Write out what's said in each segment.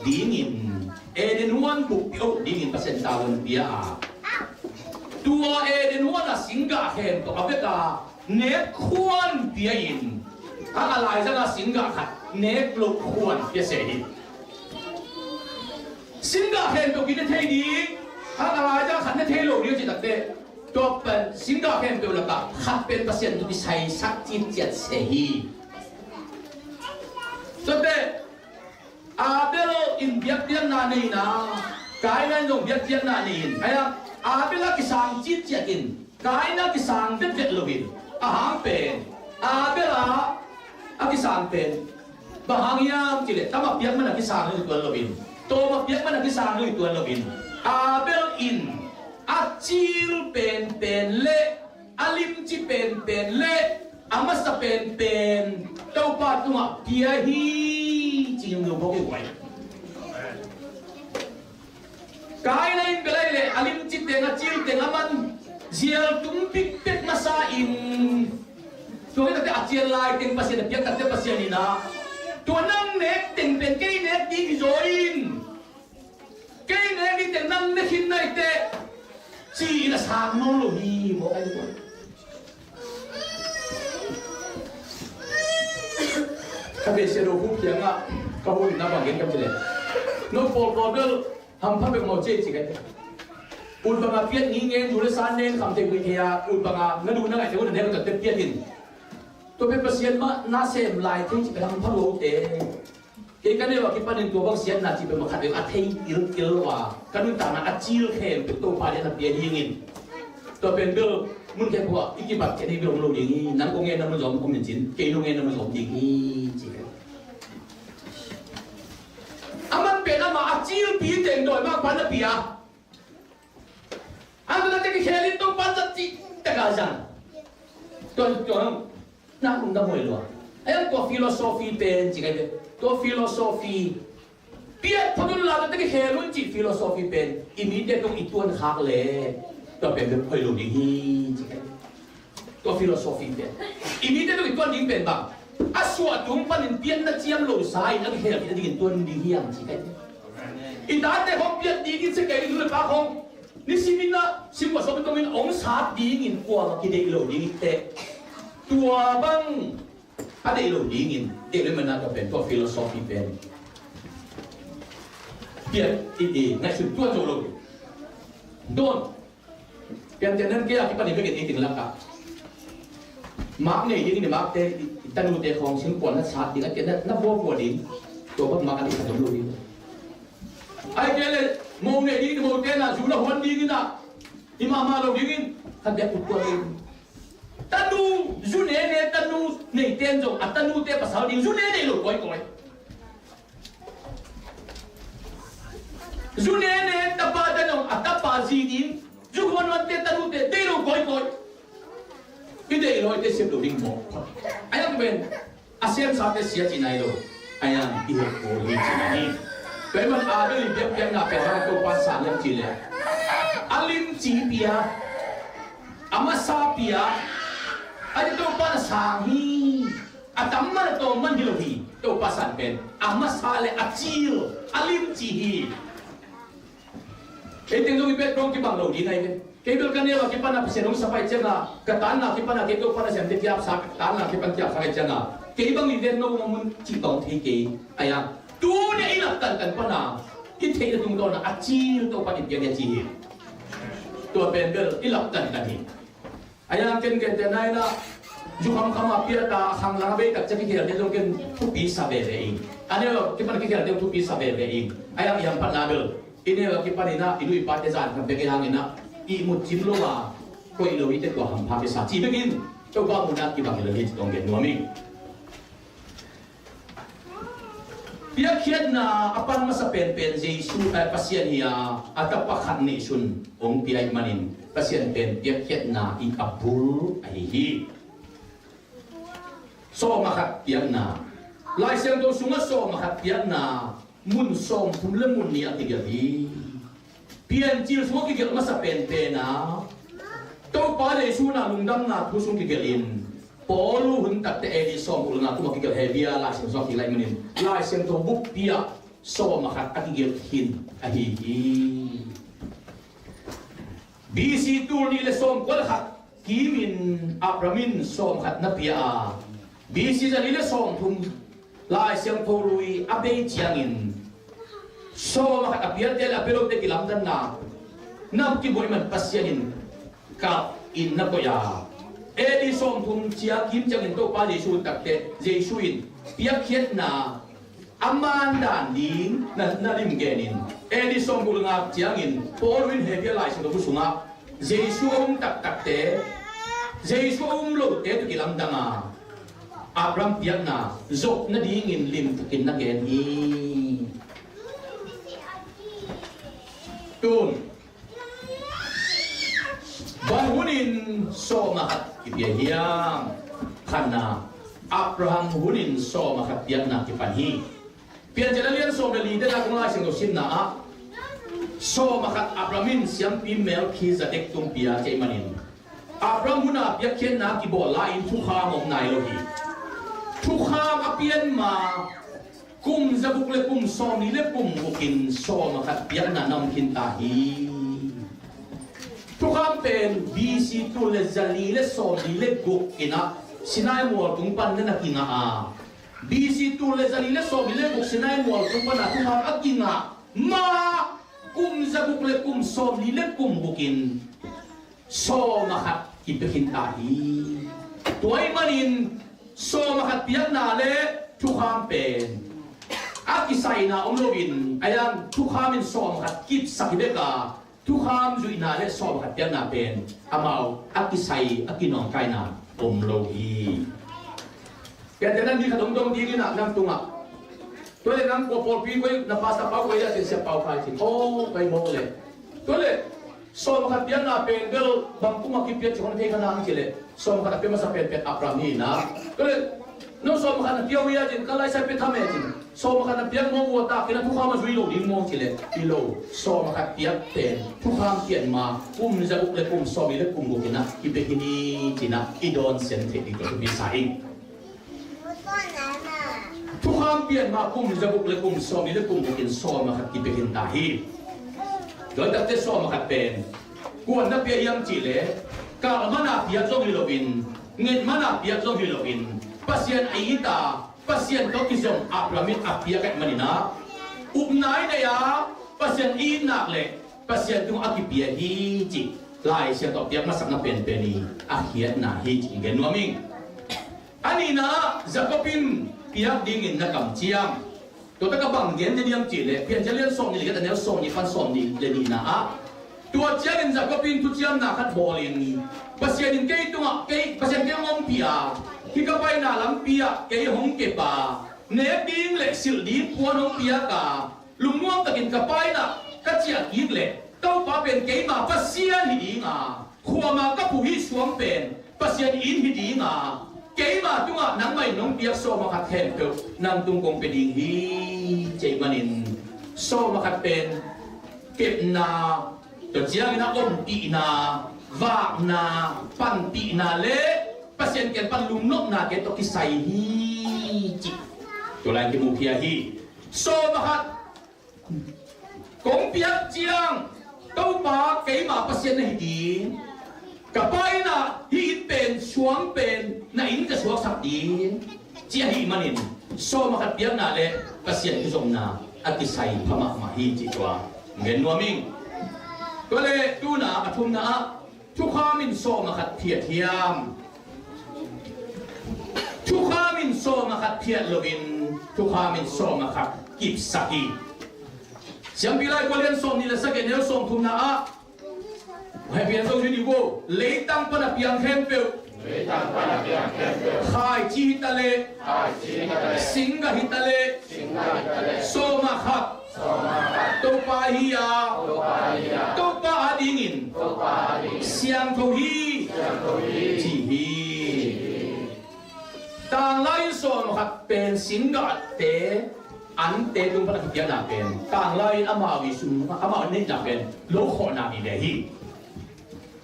ding in den one book oh ding in percent tawon pia tua den one a singa hem to abeka ne khuan pia in alai janga singa khat ne lo khuan pia se hi singa hem to kin thei di alai janga khat ne thei lo ri chi tak te to pen singa hem to la ka khat pen percent tu bi sai sak chin chet se hi so te Abel in biak biak na nei na kai na nong biak biak na nei aya Abel ki sang chit chiakin kai na ki sang vet vet lovin ahang pen Abel a ki sang pen bahang yang chile tama biak man ki sang ni tuan lovin to ma biak man ki sang ni tuan lovin Abel in achil pen pen le alim chi pen pen le amasa pen pen to pa tuma pia hi ching no boke kwai kai lain belai le alim chit tenga chil tenga man zial tum pik pek masa in to ita te achiel lai teng pasien piak ta te pasien ina to nang nek teng pen kei nek di join kei nek di teng nang ne hin nai te chi na sang no lo hi mo ai ko Tapi saya rohuk yang kau nak bangkit kamu je. No problem ham pun bermau cek cik kan. Ul bangga piat ngingen jual sanen kamu tengok dia ul bangga ngadu nak aja udah dia tetap piatin. Tapi pasien mah nasib lain tu cik ham pun rohuk deh. Ikan ni waktu panen tua bang sian nasi bermakan dengan atai il wah. Kan tanah acil kem betul pada nak dia dingin. Tapi bel mun kayak gua ikibat kayak ni belum belum dingin. Nang kongnya nama zom kong mencin, kayak kongnya nama zom dingin. Aman pena ma acil pi teng doi ma pan pia. Anda nanti ke helin tu pan sati tegasan. Tuan nak undang moi lo. Ayam tu filosofi pen jika dia. Tu filosofi pia padul la nanti ke helun ji filosofi pen. Immediate tu ituan hak le. Tu pen poi lo dingin jika. Tu filosofi pen. Immediate tu ituan ding pen bang. Aswa tung panin pian na ciam lo sai na hel kita dingin tuan dihiang jika. Idat te hom pian dingin se kai dulu pa hom. Ni simina simwa so betul min ong sat dingin kwa kita lo dingin te. Tua bang ada lo dingin. Ele mana ka pen to filosofi pen. Pian ini ngai su tuan jo lo. Don. Pian tenan kia kita ni begitu iting laka. Mak ni ini mak te tanu te khong sim pon na sat ding ake na bo bo ding to ba mak ani ka lo ding ai kele mo ne ding mo te na ju la hon ding na imama lo ding ka de ku ko tanu ju ne tanu ne ten jo atanu te pasal ding ju ne lo koi koi ju ne tapa tanu atapa ji ding ju kon wan te tanu te lo koi koi ide lo te sep lo ding mo ayam ben asian sate sia cinai lo ayam ihe ko hi cinai peman ada li biak biak na pe ha ko pasal yang cile alim ci pia amasa pia ada to pan sangi atamma to man hilohi to pasan pen amasa le acil alim ci hi eteng lo ibet rong ki bang lo di nai ben Kebel kan dia kita nak pesenung sampai cina, ketan nak kita nak kita pada siam tiap sak, ketan nak kita tiap sampai cina. Kebang ni dia no momen cipong tinggi, ayam. Tu dia inak tan pana, kita itu tunggu nak acil tu pada dia acil. Tu bendel ilak tan tadi. Ayam ken tenai na, jukam kamu apir ta sang langabe tak jadi dia dia mungkin tu bisa bereng. Ada kita nak kita dia tu bisa bereng. Ayam yang pan nabel. Ini kita ni na ilu ipat desan sampai ke hangin na. Imut jimlo wa ko ilo ite ko ham pha sa chi begin to ba mu na ki ba le hi tong gen nomi pia khiat na apan masa pen pen jesu pasien hiya atapa khat ni sun ong pi ai manin pasien pen pia khiat na i abul ai hi so ma khat pia na lai sem to sunga so ma khat pia na mun som thum le mun ni atigali pian cil semua kikil masa pen na, tau pada isu na lungdam na kusung kikilin, polu hentak te edi som ulna tu kikil hebia lah sem sok kilai menin, lah sem tu buk pia so makat akigil hin ahihi BC tour ni le som kwal khat kimin apramin som khat na pia BC za ni le som thum lai siang pholui abe chiangin so makat apia tel apelo te kilam dan na nam ki boy man pasyanin ka in na ko ya Eli som thum chia kim changin to pa Jesu takte Jesuin piak khiet na aman dan din na lim genin Eli som bulanga chiangin polwin hebia lai sing do sunga Jesu takte Jesu lo te to kilam danga Abraham piak na zok na dingin lim tukin na gen hi tun Bangunin so makat kipiyahiyang kana Abraham hunin so makat piyak na kipanhi. Piyan jalalian so melida na kung lasing dosin na so makat Abrahamin siyang pimel kizadek tung piya chay manin. Abraham huna piyak ken na kibola in tukham of nailohi. Tukham apiyan ma kum zabukle kum so nile kum bukin so makat piyak na namkintahi. Tukham pen BC tu le zali le som le guk ina sinai mol tung pan na kinga a BC tu le zali le som le guk sinai mol tung pan na tukham akinga ma kum zabuk le kum som le kum bukin so makat kipekin tahi tuai manin so makat piak na le tukham pen akisai na omlovin ayang tukhamin so makat kip sakibeka Tukham ju inale so makat piak na pen amau akisai akinong kai na omlohi kaya tenan di kadong-dong di na nang tunga tole nang ko polpi ko na pasta pa ko ya siya Pau Khai sin oh kay mo le tole so makat piak na pen gel bangku makipiat chon te kana ang chile so makat piak masa pen Abraham ni na tole no so makat piak ya jin kalai sa petame jin so makat piak mo wata kina tukham ju ilo din mo chile ilo so makat piak pen tukham kian ma kum zabuk le kum so le kum bukina kipekini tina idon sen te di ko bi sai tukham pian ma kum zabuk le kum so le kum bukin so makat kipekin tahi do takte so makat pen kuan na pia yang chile ka mana pia zo hilobin ngit mana pia zo hilobin pasien aita pasien to kisong Abraham apia kat manina upnai na ya pasien inak le pasien tung akipia hi chi lai sia to piak masak na pen peni akhiat na hi chi gen waming anina zakopin piak dingin na kamchiam to ta ka bang gen de diam chi le pian jalian som ni le ta ne som ni fan som ni le ni na a tua chiang zakopin tu chiam na khat bolin pasien in kei tunga kei pasien ke ngom pia Hika pai na lam pia kei hong ke pa ne ding le sil di puan hong pia ka lumuang takin ka pai na ka chia ki le tau pa pen kei ma pasian hi ding a khua ma ka pu hi suam pen pasian in hi ding a kei ma tunga nang mai nong pia so ma khat hem pe nang tung kong pe ding hi chei manin so ma khat pen kep na to chiang na om ti na va na pan ti na le pasien ken pan lum nok na ke to kisai hi chi to lai ke mu pia hi so makat kong piak chiang to pa ke ma pasien na hi di kapai na hi pen suang pen na in ka suak sak di chi hi manin so makat piak na le pasien ki som na at kisai phama ma hi chi twa ngen nuaming to le tu na athum na tukhamin so makat phiat hiam Tukhamin so makat piat lovin, tukhamin so makat kip saki. Siang bilai kalian som nila sakit nila som tum na a. Hai pian tong judi bo, leitang pada piang hempel. Leitang pada piang hempel. Khai chi hitale, khai chi hitale. Singa hitale, singa hitale. So makat, so makat. Topa hiya, topa hiya. Topa adingin, topa adingin. Siang tohi, siang tohi. Jihi. Tang lain so makat pen singa te ante tung pada kipian na pen tang lain amawi sum amaw ne na pen lo kho na ni dehi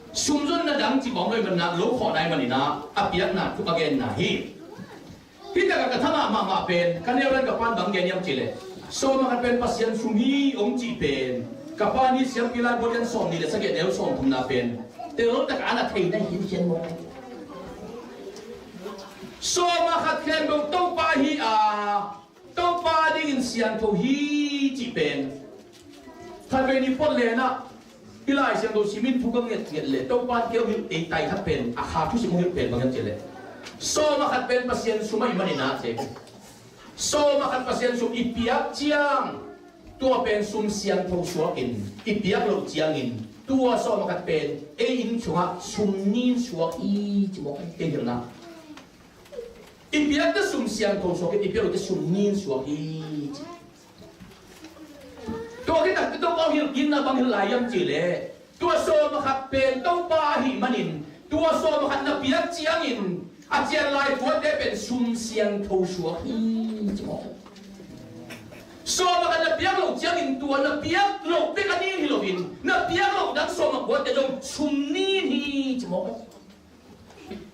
sumzon na dang chi bong loi man na lo kho nai man na apiak na tu again na hi kita ka thama ma pen kanel ka pan bang gen yam chile so ma pen pasien sumi ong chi pen kapani siam pila bodian som ni le sa ge neu som thum na pen te ro tak ana thei na hin hian mo so ma khat khen do to pa hi a to pa ding in sian tho hi chi pen tha ve ni pot le na pilai siang do simin thukang nget le to pa keu hi te tai khat pen a kha thu si mo hi pen bang che le so ma khat pen pasien sumai mani na che so ma khat pasien sum ipiak chiang tua pen sum siang tho suak in ipiak lo chiang in tua so ma khat pen e in chunga sum nin suak I chi mo ke hir na ipiak ta sum siang tho suak ipiak lo ta sum nin suak I tua ke tak to bao hir kin na bang hir lai yam chi le tua so ma khat pen to pa hi manin tua so ma khat na piak chiang in a chian lai tua te pen sum siang tho suak I chi mo so ma kan na piak lo chiang in tua na piak lo pe kan ni hi lo in na piak lo dang so ma ko te dong sum ni hi chi mo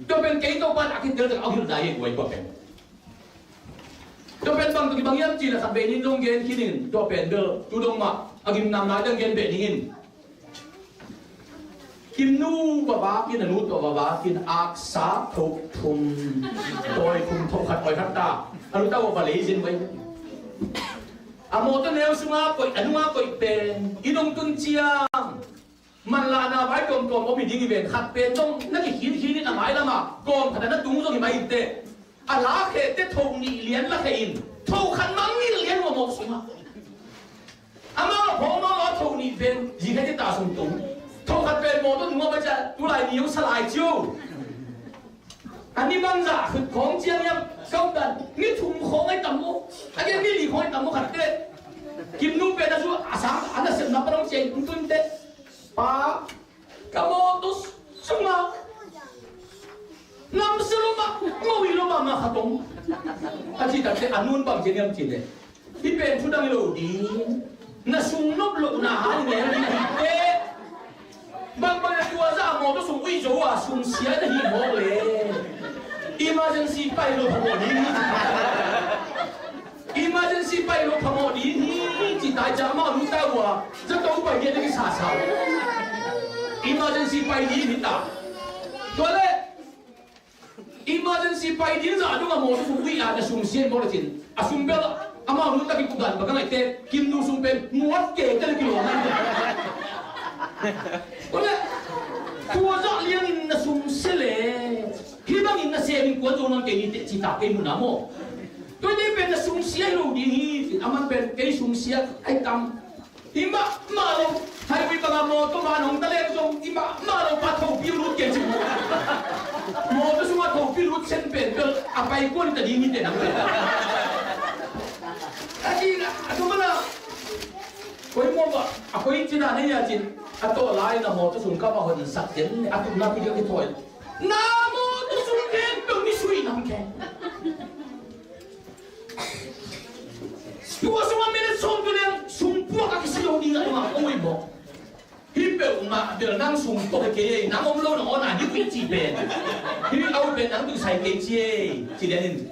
to pen ke to pan akin te au hil dai ko ko pen to pen bang tu bang yam chi la sa be ni long gen kinin to pen de tu dong ma agim nam lai dang gen be ni in kim nu ba kin nu to ba kin ak sa thok thum toy thum thok khat oi khat ta anu ta ba le jin bai amo to neo sunga koi anu nga koi pen idong tun chiang man la na bai tom tom o mi ding ven khat pen dong na ki hin hin ni na mai la ma kom khat na tung zo ki mai te a la khe te thong ni lian la khe in thau khan mang ni lian mo mo sunga ama ho ma lo thong ni ven ji khe ti ta sum tung thau khat pen mo to nu ma ba cha tu lai ni yo salai chiu anh đi mang giả khử khóng chiang em câu tận nghĩ thùng khóng ấy tầm mô anh em nghĩ lì khóng ấy tầm mô khẩn tê kim nu pe na su sáng anh đã xem nắp trong chén cũng tuân tê pa kamo tos suma nam seloma ngồi loma mà khát tông anh chỉ đặt cái anh nuôn bằng chén em chỉ này đi pe chút đang lẩu đi na sung nốt lẩu na hai ngày đi tê bang bang tua ra mò to sung uy dấu à sung xía na hi mò le emergency pai lo phamo di emergency pai lo phamo di ni chỉ tại cha ma lu ta wa rất đâu phải nghe cái xả xả emergency pai di ni ta rồi đấy emergency pai di ra đúng là mò to sung uy à na sung xía mò le chin à sung bel ama lu ta ki kudan ba cái te kim nu sung pen muat ke cái kilo na rồi đấy tua ra liền na sung xí le khi bang in na se min ko zonon ke ni chi ta ke mu na mo to ni pen na sung sia lo di hi aman pen ke sung sia ai tam hima ma lo hai wi bang mo to ma nong ta le song hima ma lo pa tho pi lu ke chi mo to sung ma tho pi lu chen pen ke a pai ko ni ta di ni te na ai na to ma na koi mo ba a koi chi na ne ya chin a to lai na mo to sung ka ba hon sak chen a tu na pi ke thoi na mo to sung ken to ni sui nam ken tua sung ma me song to len sung pu ka ki si yo ni na ma oi mo hi pe ma de nang sung to ke na mo lo na na ni wi chi ben hi au ben nang tu sai ke chi den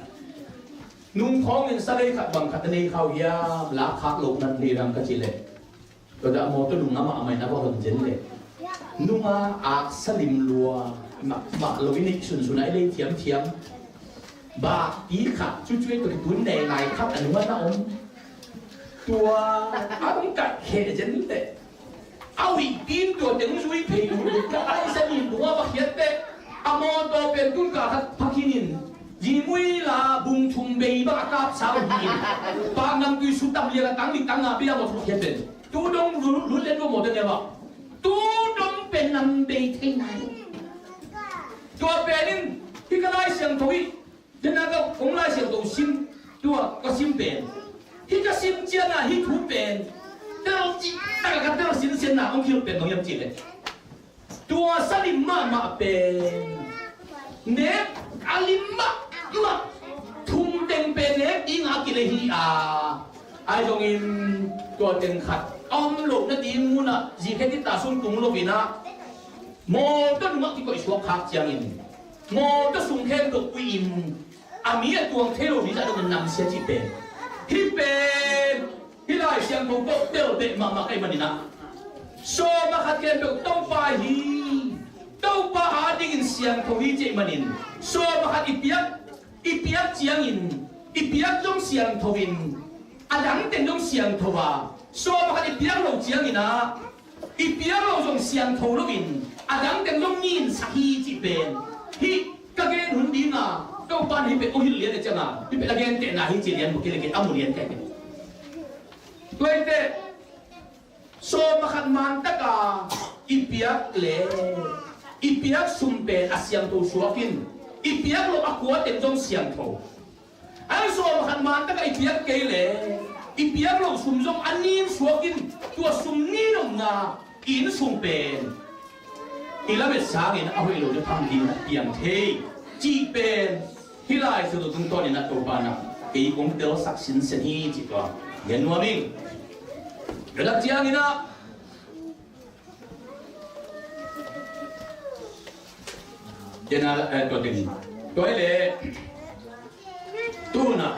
nung khong in sa le khat bang khat nei khau ya la khak lo nan ni ram ka chi le to da mo to lung na ma mai na ba hon jen le nunga ak salim lua ma lo ini sun sunai le thiam thiam ba ý khát chú chui từ cái tuấn này này khắp ảnh mất nó tua áo cắt hệ chân tệ áo bị kín tua tiếng suy thì cái sẽ nhìn đúng không hiện tệ amo to bên tuấn cả thật phát hiện gì mũi là bùng thùng bì ba cáp sao nhìn ba năm tuy sút tâm liền là tăng đi tăng à bây giờ một thuộc hiện tệ tu đông lún lên vô một tên này mà tu đông bên năm bì thế này tua bên cái này xem thôi thế nào cái ông lại xem đồ sim tua có sim bên khi cái sim chia là khi thu bên tao chỉ đại cái tao xin xin là ông kêu bên ông nhầm chỉ đấy tua salim mà bên nè alim mà thùng đèn bên nè đi ngã kia hi à ai trong im tua đèn khát ông lục nó đi mua na gì cáiที่ตาซุ่มตุ้งลงไปนะโมต้นมักที่ก็อีกชั่วคักจังอินโมต้นสุ่งแค่ตัวอิ่มอามีตัวเทโลนี่จะโดนนำเสียที่เป็น siang thâu bốc tiêu bệ mà cái mình nè so mà khát khen bèo tàu pa hi tàu pa à đi siang thâu hi chế mình so mà khát ipiak chiang ipiak trong siang thâu in adang tên trong siang thâu à so mà khát ipiak lâu chiang in à ipiak lâu trong siang thâu lâu in adang tên trong nhìn sa hi chế bèn hi cái gen hun đi na tàu pa hi bệ oil liền đấy chẳng à hi bệ cái gen tên na hi chế liền một cái amul liền cái vậy thế so mà khát man tất cả ipiak lệ ipiak sumpe asyang thâu suakin ipiak lo akwa tên trong siang thâu anh so mà khát man tất cả ipiak cái lệ ipiak lo sum trong anh nín suakin tua sum nín ông na in sumpe ilamet sáng in ahoy lo cho tham din tiang thế chi pen hilai sự tụng to ni na to pa na cái cũng tiêu sắc sinh sen hi chỉ to nhân hoa mình cái đặc chiang ni na cái na to tin tôi le tu na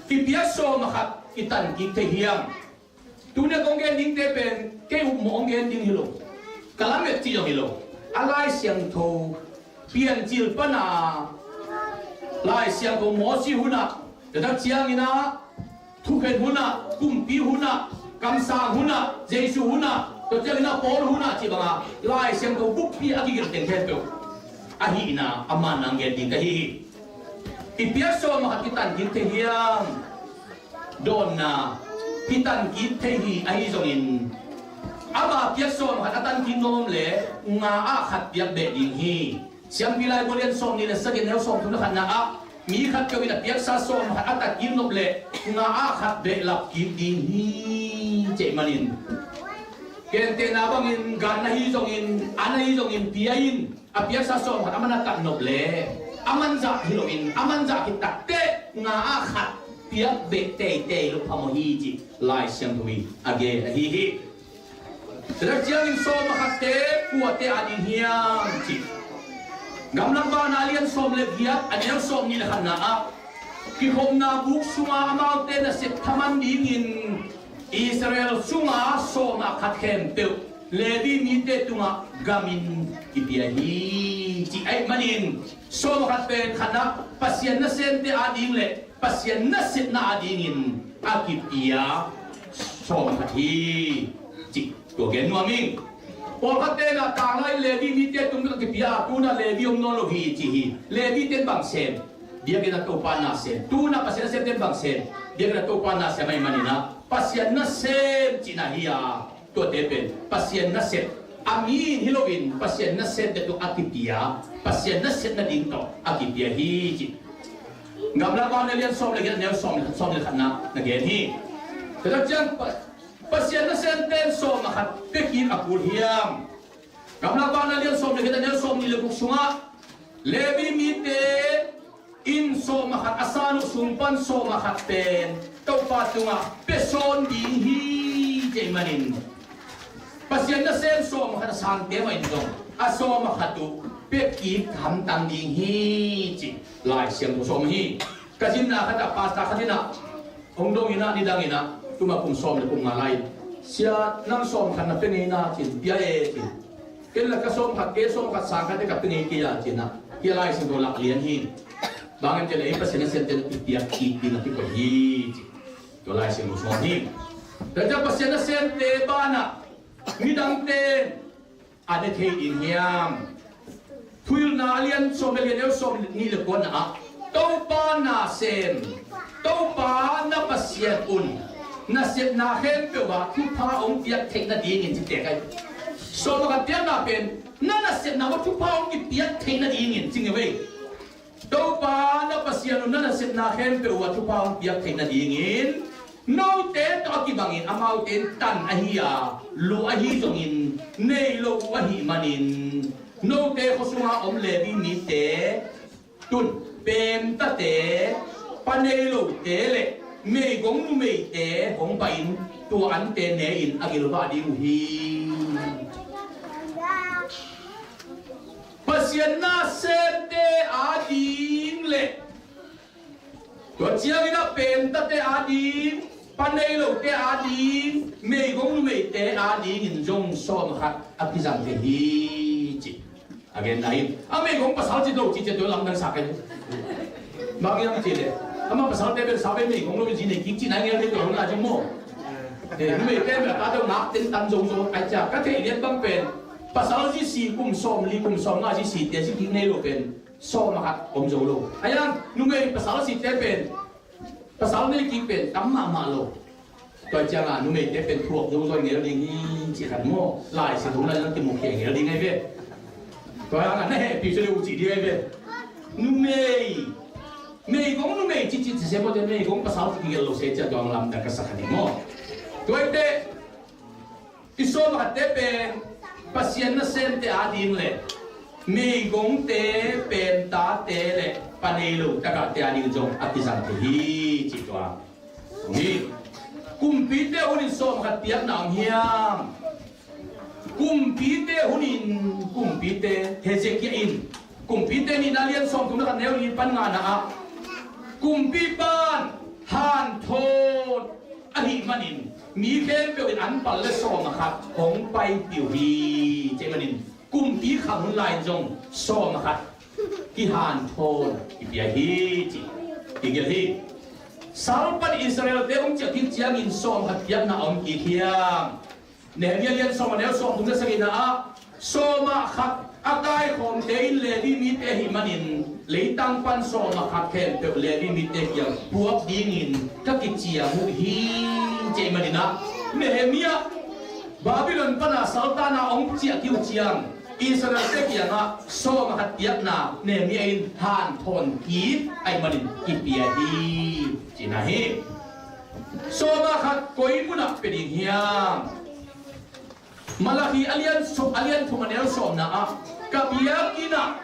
ipiak so ma khat itan ki te hiam tu na kong gen ding te pen ke mo gen ding hilo kalamet ti yo hilo alai siang tho pian jil pana lai siang tho mo si huna de dak chiang ina thu khen huna kumpi huna kamsa huna jesu huna to chiang ina pol huna chi banga lai siang tho buk pi agi gel teng khen to ahi ina aman ang gen ding ka hi ipiak so ma kitan gin te hiam don na kitan gin te hi ahi zongin ama piak som hat atan kinom le nga a khat piak be ding hi siam pilai bolen som ni le sakin hel som thuna khan na a mi khat ke wina piak sa som hat atan kinom le nga a khat be lap kim ding hi che manin ken te na bangin gan na hi zongin ana hi zongin piain a piak sa som hat amana kan nop le aman za hiloin aman za ki tak te nga a khat piak be te lo phamo hi ji lai siam thui age hi hi Sedang siang so makate kuate ading hiang ci. Gamlang ba na alian som legiat anyang som ni lahana a. Ki hom na buk sunga amaute na sip taman dingin Israel sunga so makat kempel levi mite tunga gamin ipiahi ci ay manin so makat pen khana pasien na sente ading le pasien na sit na adingin akipia so makati ciตัวเกณฑ์นัวมิงพอพัดเตนะต่างเลยเลวีมีเต้ตุ้มกับพิยาตูน่ะเลวีองนอโลฮีจีฮีเลวีเต้นบางเซนเดียกันตัวปานาเซนตูน่ะปัสยาเซนเต้นบางเซนเดียกันตัวปานาเซนไม่มันนี่นะปัสยานะเซนจีน่าฮียาตัวเตเป็นปัสยานะเซนอามีนฮิโลวินปัสยานะเซนเตตัวอากิพิยาปัสยานะเซนนั่นดิ้งต่ออากิพิยาฮีจีงามละก่อนเรียนสอบเลยกันแนวสอบเลยขันนะนักเรียนฮีแต่ถ้าจังpasien na senten so makat pekin akul hiam kamla ba na lian som le kita som ni le sunga levi mite in so makat asano sumpan so makat pen tau patunga peson ding hi jemanin pasien na sen so makat sang te ma indong aso makatu pekin kam tam ding hi ji lai siang so hi kajina kata pasta kajina hongdong ina didang ina tuma pung som le pung ngalai sia nang som kan na pengi na chin bia e chin ken la ka som khat ke som khat sang ka te ka pengi ki ya chin na ki lai sin do lak lian hi bangem te le pa sen sen te pia ki ki na ti ko hi do lai sin so hi da ja pa sen sen te ba na mi dang te ade the in hiam thuil na lian som le lian som ni le ko na to pa na sen to pa na pa siat un na set na hen pe wa thu pa ong piak thei na ding in chi te kai so ma ka na pen na set na wa thu pa ong ki piak thei na ding in ching we do pa na pasiano na set na hen pe wa thu pa ong piak thei na ding in no te to ki bangin amau ten tan ahia lu ahi jong in nei lo ahi manin no te khosunga om levi mi te tun pem ta te panei lo te le mei gong nu mei te hong ba in tua an te ne in agil ba ding hi pasien na sen te ading le tua chiang ina pen ta te ading panay lo te adi me gong me te adi in jong som khat akizam te hi chi again nai ame gong pasal chi lo chi che do lam dang sa ke bagyang chi le ama pasal te be sa be me gong lo chi ne ki chi nai nge le to na chi mo de me te me ta do nak tin tan jong jong ai cha ka te lian bang pen pasal chi si kum som li kum som nga chi si te chi ki ne lo pen som khat om jong lo ayang nu me pasal si te pen pasal này kí bên tắm mà lo, coi chăng à nu mày để bên thuộc giống rồi nghe đi chỉ hẳn mò lại sẽ đúng là những cái một kiểu nghe đi ngay về, coi anh này bị cho lưu chỉ đi ngay về, nu mày cũng nu mày chỉ xem một cái mày cũng pasal thì cái lo sẽ cho orang làm đặc sắc hẳn mò, coi thế, cái số mà để bên pasien nó xem thế adin lệ, mày cũng để bên ta để lệ. Panelo taka te ani jong atisan te hi chi toa ni kumpi te hunin som khat piak nam hiam kumpi te hunin kumpi te hezekia in kumpi te ni dalian som tum kan neu ni pan nga na a kumpi pan han thon ani manin mi khem pe in an pal le som khat hong pai piu hi che manin kumpi kham lai jong som khat ki han thon ki bia hi chi ki gel hi salpan Israel te ong chakin chiang in som hat piak na om ki hiam ne lian som ne som tum sa na a soma khat akai khom te in levi mi te hi manin leitang pan soma khat khem pe levi mi te yang puak ding in ka ki chia mu hi che manina Nehemia Babylon pana saltana ong chia kiu chiang Israel te kianga so ma hat piak na Nehemia in han thon ki ai manin ki pia hi china hi so ma khat koi muna peding hiam Malachi alian thumanel som na a kabiakina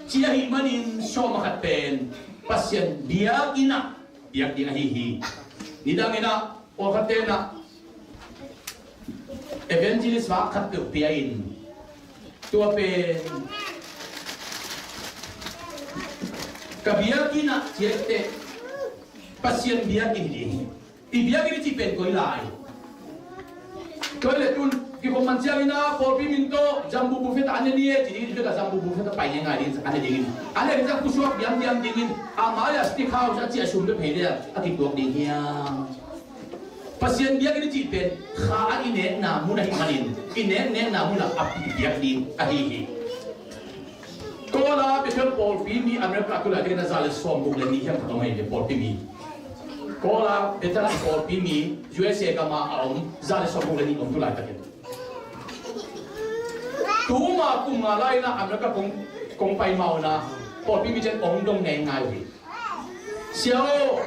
chia hi manin so ma khat pen pasien biakina biak ding hi nidangina o khatena evangelist wa khat pe piain tua pen kabiakina chiete pasien biakin ding ibiakin chi pen koi lai koi le tun ki komansiang ina por piminto jambu buffet ane nie jadi juga jambu buffet ta pai ngai din ane dingin ane rin ku suak diam dingin amaya stick house achi asum de phede ati tok ding hiam pasien dia kini cipen kha ine na muna himanin ine ne na muna api dia din ahihi kola Bethel por pimi Amerika kula kena zale som buk le ni hiam khamai de por pimi kola Bethel por pimi USA kama om zale som buk le ni om tulai taken Tuma kumalay na Amerika kung pai mau na por pimi chen ong dong neng ngai wi siao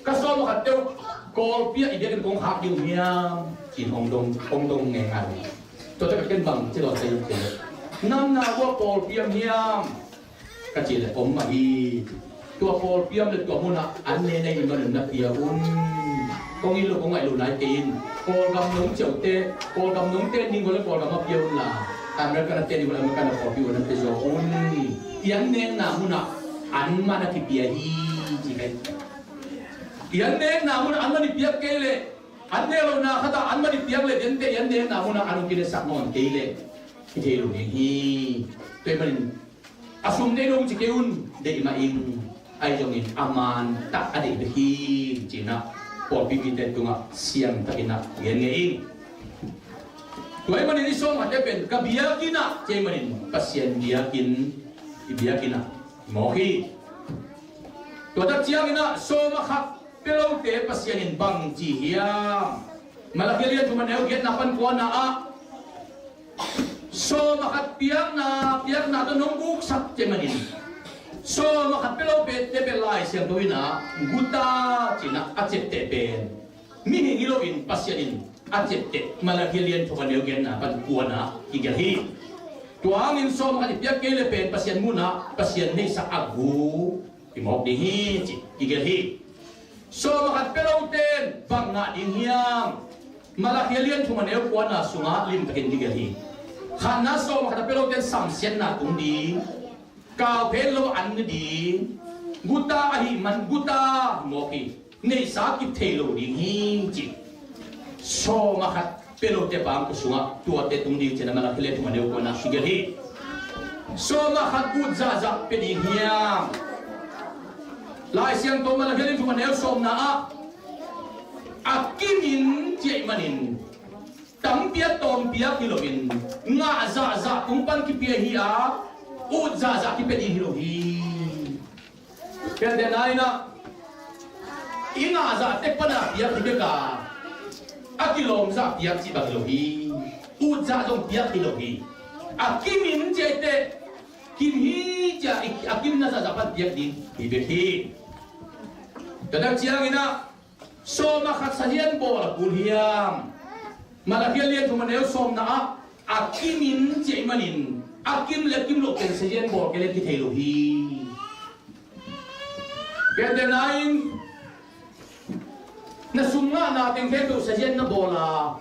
kaso mo khateu kol pia ibia kan kong hak diu miam chin ong dong neng ngai to ta ken bang che lo sai che nam na wa kol pia miam ka chi le om ma hi tua kol pia le tua mona an ne nei ma na pia kong ilu kong ai lu nai tin kol gam nong chau te kol gam nong te ning gole kol gam ma pia la Amerika na te ni gole Amerika na kol pia na te zo yang neng na muna an ma na ki pia hi chi kai yan neng na muna an ma ni pia ke le an ne lo na khata an ma ni pia le den te yan neng na muna anu ki ne sak mon ke le ki te lu ni hi te man asum ne dong chi ke un de ma in ai jong in aman tak ade be hi chi na por pipi te tunga siang takina yen ngei tuai manin iso ma te pen kabiakina che manin pasien biakin ibiakina mohi to ta chiangina so ma khat pelo te pasienin bang chi hiam malakilian cuma neu get na pan ko na a so ma khat piak na to nong buk sak che manin so makat pelo pe te pe lai siang tuina guta china acep te pen mi hingiloin pasyanin acep te malagilian to kaneu gen na pan kuana ighi tuangin so makat piak kele pen pasyan muna pasyan nei sa agu imok di hi ighi so makat pelo ten bang na ding hiam malagilian to kaneu kuana sunga lim takin ighi khana so makat pelo ten samsian na tung di kau pelo an di guta ahi man guta moki nei sa ki thelo ding hi chi so ma khat pelo te bang ko sunga tua te tung ding chena mala khile tu maneu ko na sigel hi so ma khat ut za za pe ding hiam lai siang to mala khile tu maneu som na a akimin che manin tam pia tom pia kilovin nga za za kumpan ki pia hi a ut za za ki pe ding hi lo hi perde nai na ina za te pana pia ki be ka akilom za pia chi ba lo hi ut za dong pia ki lo hi akimin che te kim hi cha akim na za za pan pia din hi be hi dadang chiang ina so ma khat sahian bo la pul hiam malakil lian tu maneu som na akimin che manin akim le kim lo ken sahian bo ke le ki thelo hi perde nai na sumna na teng ke to sajen na bola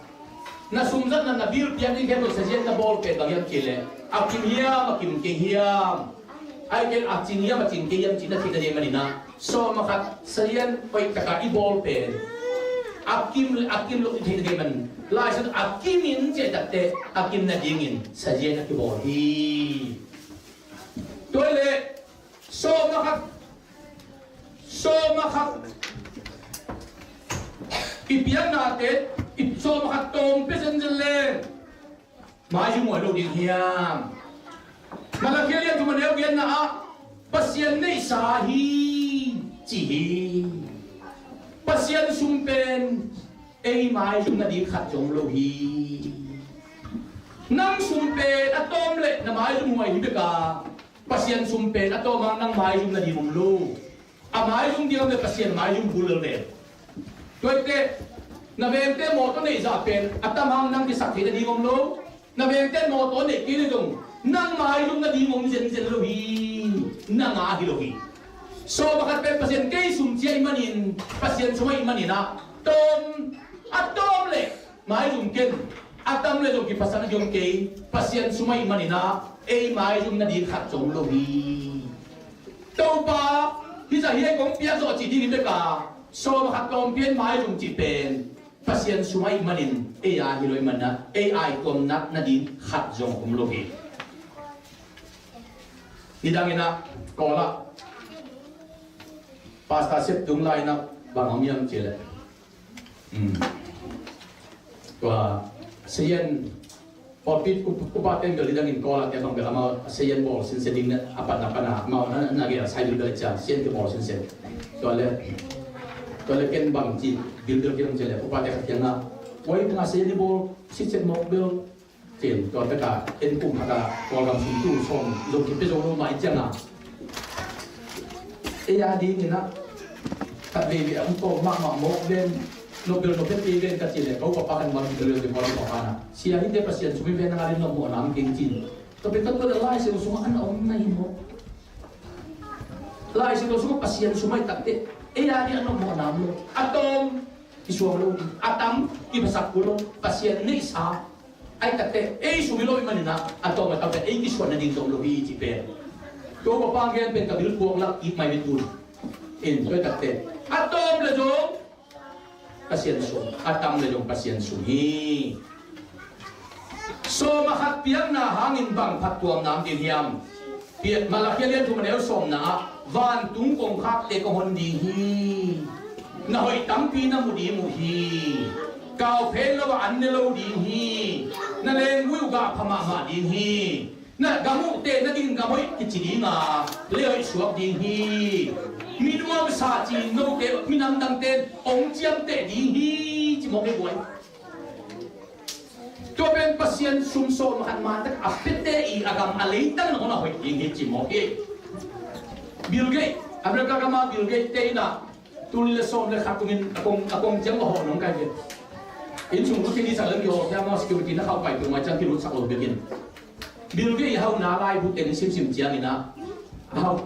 na sumzat na nabil pian teng ke to sajen na bol pe bang yam chile akim hiam akim ke hiam ai ken achin hiam achin ke hiam china thina de manina so makhat sajen oi taka i bol pe akim lo thina de man lai sa akimin che tatte akim na dingin sajen na ki bol hi toile so makhat ipian natin so makatong pesenjelen maju mo lo ding hiam malakil yan tumanew yan na pasyan na isahi chihi pasyan sumpen ay maju na di khatjong lo hi nang sumpen atom le na maju mo ay hibika pasyan sumpen atom nang maju na di mumlo maju di ang pasyan maju bulol le Tuwete, nabente moto na isapen at tamang nang kisakti na di mong lo. Nabente moto na kinitong nang mahilong na di mong zen lohi. Nang ahilohi. So bakat pe pasien kay sumsiya imanin, pasien sumay imanin na. Tom, at tom le, mahilong ken. At tam le yung kipasan yung kay, pasien sumay imanin na, mahilong na di katsong lohi. Tau pa, hisahiya kong piyaso at chidi ni ka. So makatom pian mai jung chi pen pasien sumai manin ai hiloi mana ai kom nat na din khat jong kum logi nidangina kola pasta sep tung lai na bang miam chele wa sien popit kupaten gali dangin kola te bang gama sien bol sin seding apa na ma na ge sai bil cha sien ke bol sin sen to le Kalau ken bang ci builder kita menjadi upaya kerjanya, woi pengasih ni bol sistem mobil, jen kalau kita enkum kata program suntu som, lo kita jauh mai jangan. Di ni nak, tak boleh untuk mak mobil, mobil tiga kecil, kau papakan bang builder di bawah papakan. Siapa ini pasien cuma dia nak ada nombor 6 kencing, tapi tak ada lain semua anak orang lain mo. Lain semua pasien semua tak te. Di ano mo namo atom isuwalo atam ibasak pulo pasien ni isa ay kate sumilo imanina atom at kiswa na din tong lohi jipe to papangyan pen kabil buang lak ik may bitul in to kate atom le jong pasien so atam le jong pasien suhi so mahat piang na hangin bang patuang nam din hiam piat malakyan tu manel som na van tung kong khak te ko hondi hi na hoi tampi na mudi mu hi kau phen lo an ne lo di hi na leng wi ga phama ma di hi na gamu te na ding gamoi ki chi nga le hoi suak di hi mi mo sa chi no ke mi nam dang te ong chiam te di hi chi mo ke boy to ben pasien sum so man ma tak apete I agam alei tan no na hoi di hi chi mo ke Bill Gates, Amerika kama Bill Gates te ina tulis som le khatungin akong jang ho nong kai ke in chung ko kini sa lang yo ya mo security na khau pai tu ma chang ki lut sak lo begin Bill Gates hau na lai bu ten sim chiang ina hau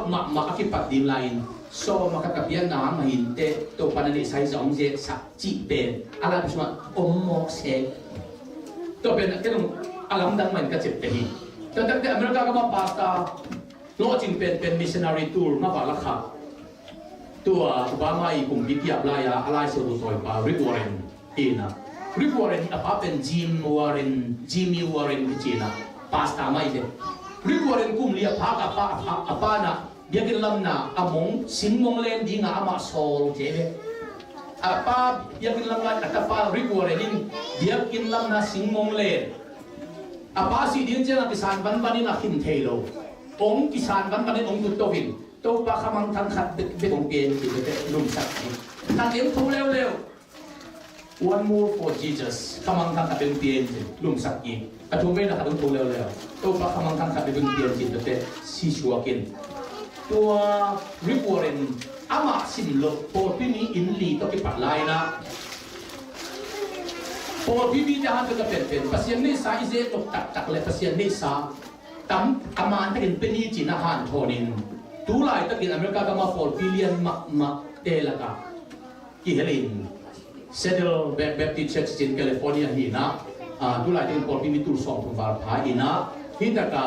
ma akipat dim lain so makakapian na mahinte to panani sai zong je sa chi pen ala bisma mo se to ben kenong alam dang man ka chep te hi tadak te Amerika kama pasta lo ching pen missionary tour ma ba la kha tua Obama i cùng bị kiap lai à lai sơ tôi pa Rick Warren ina Rick Warren apa pen Jimmy Warren di China pasta mai de Rick Warren kum lia phak apa na biakin lam na among singmong len di nga ama sol je apa biakin lam na atapa Rick Warren in biakin lam na singmong len apa si din je na kisan ban banin na hin thelo ong kisan ban banin ong tutovin tôi ba khăm thăng khát biết ông tiền thì cái lùm sạch thằng tiếng thu leo leo one more for Jesus khăm thăng khát biết ông tiền thì lùm sạch gì à chúng bên là khát thu leo leo tôi ba khăm thăng khát biết ông tiền thì cái si chua kinh tôi Rick Warren ama xin lộc for pini in li tôi cái bắt lại na for pini jahan tôi cái pen pasien ni sa ize lộc tak le pasien ni sa tam aman takin pini chỉ na han thonin tu lai ta in America ka ma 4 billion ma te la ka ki helin Settle Baptist Church in California hi na tu lai tin 4 billion tu song thum var pha ina hi ta ka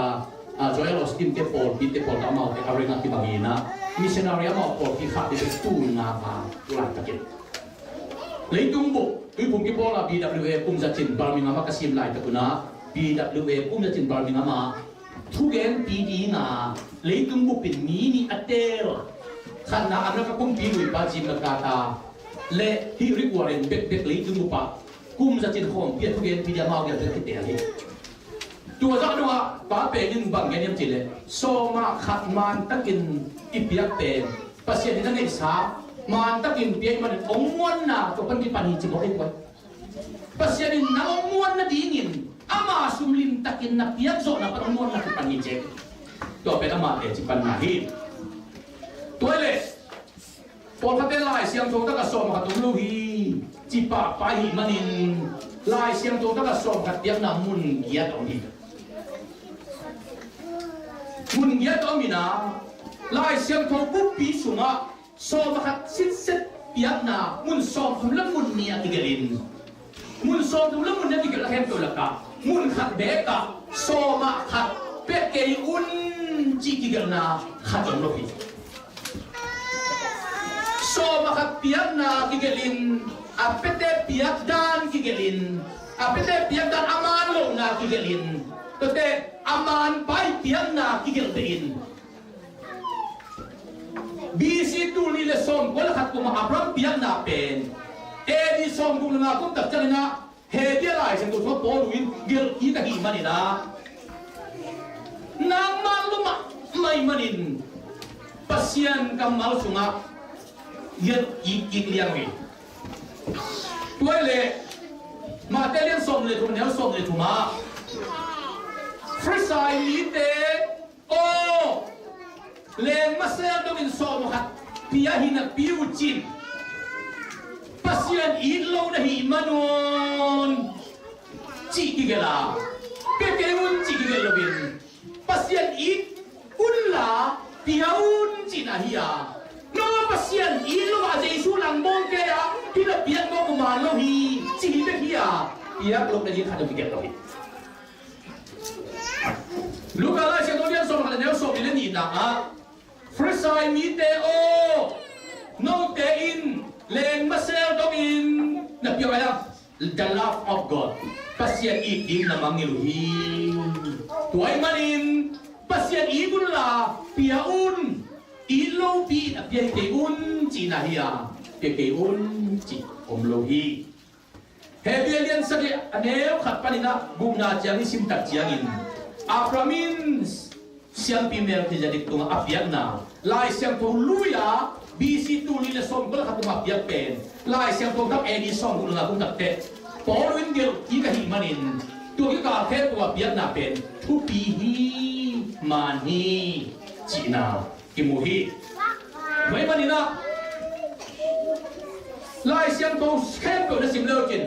Joel Austin te 4 billion te 4 ta ma te arenga ki bangina missionary ma 4 ki kha te tu nga pa tu lai ta kin leitung bu tu pum ki bola BWA kum za chin Birmingham ka sim lai ta kuna BWA kum za chin Birmingham ma thu gen PD na lấy tung một bình mini atel khăn na anh nó cũng bị người ba chim là cả ta lệ hi Rick Warren bet lấy tung một bạc cung ra trên hòm kia thu gen PD mau kia tới cái tiền đi tua ra nữa ba bè nhưng bằng cái niệm chỉ lệ so ma khát man takin ipiak pen pasien itu nih sa man takin piak man omuan na to pan di pani cimo ay kwat pasien ini na omuan na dingin ama sumlim takin na piak zo na panongon na panijek to peda ma te ci pan na hi toile por ka te lai siam thong ta ka som ka tum lu hi ci pa pa hi manin lai siam thong ta ka som ka tiak na mun giat ong hi mun giat ong mina lai siam thong pu pi sunga som ka sit set piak na mun som thum la mun nia tigelin mun som thum la mun nia tigel hem to la ka mun khat be ka soma khat pe ke un chi ki na khat ong lo hi soma khat piak na ki gelin apete piak dan ki gelin apete piak dan aman lo na ki gelin tote aman pai piak na ki gel bein bisi tu ni le som ko la khat ko ma abram piak na pen e di som ku na ku tak chana na he dia lai sen tu so po ruin gel ki ta ki manina nang maluma mai manin pasien kamal sunga gel ki liang wi tuele material som le tu ne som le tu ma frisai li te o leng masel do in som hat pia hina piu chin pasien ilo na hi manon chi ki gela pekeun chi ki gela bin pasien it unla piaun chin ahia no pasien ilo a jesu lang mong ke ya pina pian mo ko malo hi chi be hia pia lo na hi khadu ki gela hi luka la se do dia so ma ne so ni ni na a frisai mi te o no te in leng masel dong in na piyo kaya the love of God pasien iting na mangiluhi tuay manin pasien igun la piyaun ilo pi na piyay keun cinahiya keun ci omlohi hebelian sagi aneo khat panina gumna chiang sim tak chiangin apramin siang pimel ki jadi tunga apian na lai siang to luya bisi tu ni le som ko la khatuma piak pen lai siang to tak edi som ko la kum tak te porin gel ki ka hi manin tu ki ka khe to piak na pen tu pi hi mani china ki mu hi mai manina lai siang to khe ko na sim lo kin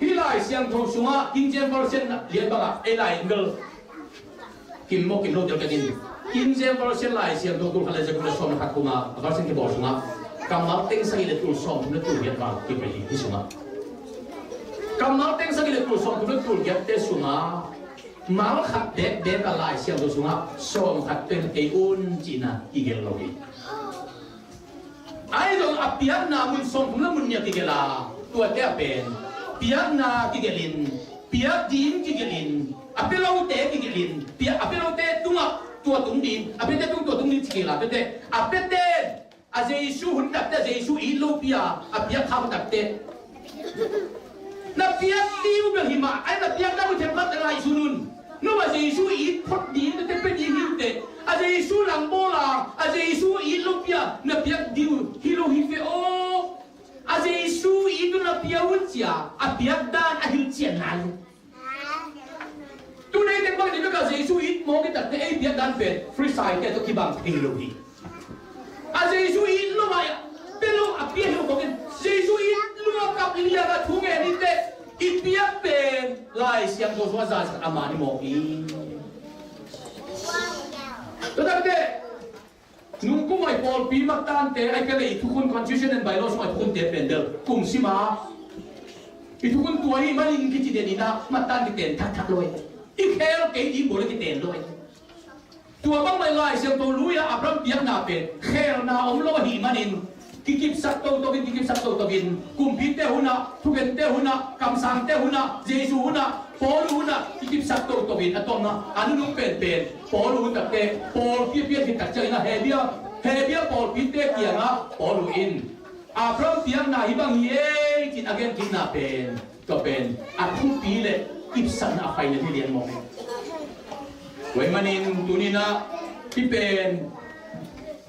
hi lai siang to sunga king jem version lian ba e lai ngel kim mo kim lo del ka din Kim Jem version lai siang tu khala je kula som khat kuma version ke bor sunga kamal teng sa ile tu som tu tu yat ba ki pe hi sunga kamal teng sa ile tu som tu tu yat te sunga mal khat de ka lai siang tu sunga som khat ten ke un china igel lo hi apiak na mun som thum la mun nya ki gela tua te pen piak na ki gelin piak din ki gelin apelo te ki gelin piak apelo te tunga tua tung din apete tung tua tung din ki la apete apete a Jesu hun tak te Jesu i lo pia apiak kham tak te na piak tiu be hima ai na piak da mu them khat lai sunun no ma Jesu i phot din te pe din te a Jesu lang bola a Jesu i lo pia na piak diu hilo hi fe o a Jesu i tu na pia un chia a piak dan a hil chian nan tu nei te ba ni ka Jesu i mo ki tak te ai piak dan pe free side te to ki bang thei lo hi a Jesu i lo ma pelo a pia lo ko Jesu i lo ka lia ka thu nge ni te i piak pe lai siang do so za amani mo i tetapi nungku mai Paul pi maktan te ai kale itu kun constitution and bylaws mai kun te pendel kum sima itu kun tuai mani ngi ti denina matan ti ten thak loi i khel ke di bol ti ten loi tua bang mai lai sem to luya abram piak na pe khel na om lo hi manin kikip sak to bin kikip sak to bin kum pi te huna thugen te huna kam sang te huna Jesu huna Paul huna kikip sak to bin atoma anu nung pen Paul hun tak te Paul pi ti tak chai na hebia Paul pi te kia nga Paul in abram piak na hi bang ye kin again kin na pen to pen a thu pi le kip sak na phai le ni lian mo wei manin tunina pi pen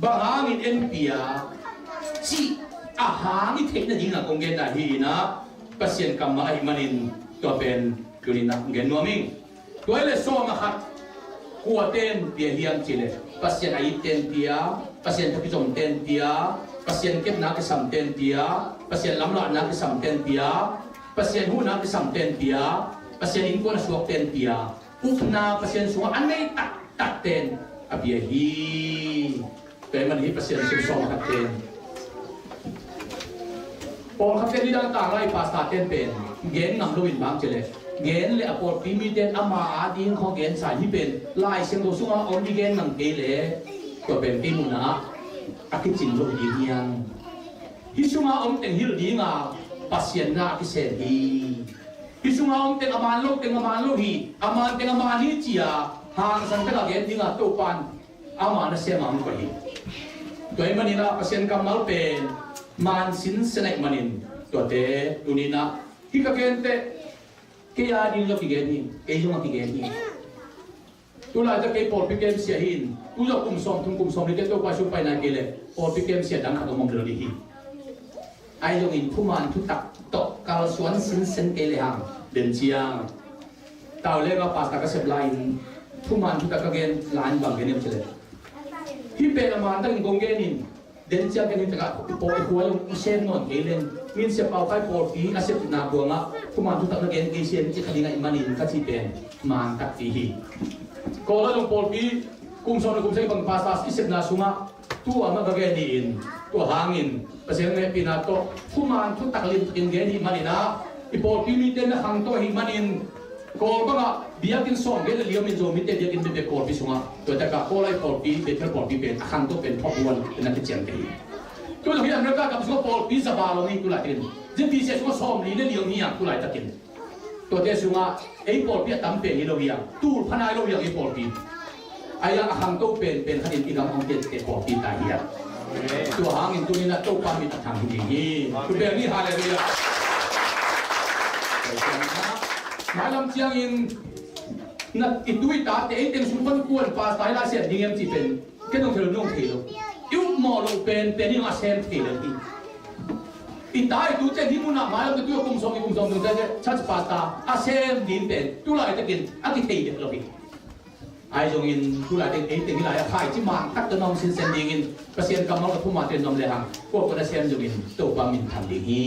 bangangin en pia si ahang i thek na ding na konggen na hi na pasien kam ma ai manin to pen tunina ngen noming toile so ma khat kuaten pia hiam chile pasien ai ten pia pasien thapi jom ten pia pasien kep na ke sam ten pia pasien lamla na ke sam ten pia pasien hu na ke sam ten pia pasien in ko na suak ten pia upna pasien sunga anei tak ten apia hi pe man hi pasien sim so ma ten Paul khat ten dang ta lai pasta ten pen gen ngam loin bang chile gen le apol pimi ten ama ading kho gen sai hi pen lai seng do sunga on gen nang te le to pen ti mu na akichin lo di hiang hi sunga om teng hil di nga pasien na ki se hi hi sunga om teng aman lo hi aman teng aman hi chia hang san ka gen di nga to pan ama na se mam ko hi toy manila pasien kamal pen man sin senek manin to te tunina hi ka gente kaya din lo pigeni e yung pigeni tula ta kay Paul pigem siya hin tula kum som ni to pa su pa na kele Paul pigem siya dang ka mong lo hi ai yung in puman tu tak to kal suan sin sen kele hang den chiang tao le ga pas ta ka sep line puman tu tak ka gen line bang gen chele hi pe na man dang gong genin den chiang gen ta ka po e huwa yung sen non kelen min se pau kai Paul pi asep na buanga kuman tu tak na gen Asian ci kali ngai manin ka ci pen man tak fi hi ko la long Paul pi kum so na kum sai bang pastas isep na sunga tu ama ga gen in tu hangin pasel ngai pinato kuman tu tak lim gen hi manina i Paul pi mi ten na hang to hi manin ko ba biakin som gen le min Zomi te biakin be Paul pi sunga to ta ka ko lai Paul pi Bethel Paul pi pen hang to pen thok wan na te chiang te tu lo hi an ka ka so Paul pi za ba lo ni tu la tin jin pi se so som li le liang ni yang tu lai ta kin to te sunga ei Paul pi tam pe ni lo yang tu phanai lo yang ei Paul pi ai yang hang to pen khanin igam ong te Paul pi ta hi tu hang in tu ni na to pa mi ta thang hi ni tu be ni hallelujah malam chiang in na itui ta te ei teng sun pon kuan pa tai la se dingem chi pen ke dong thelo nong thelo yu mo lo pen ni ma sem thelo ti itai tu chen hi muna malam tu kum som tu je chach pasta a sem din pen tu lai ta kin a ki thei de lo ki ai jong in tu lai te te hi lai a khai chi mang tak to nom sin sen ding in pasien kam ma thu ma ten nom le hang ko ko na sem jong in to pa min tham ding hi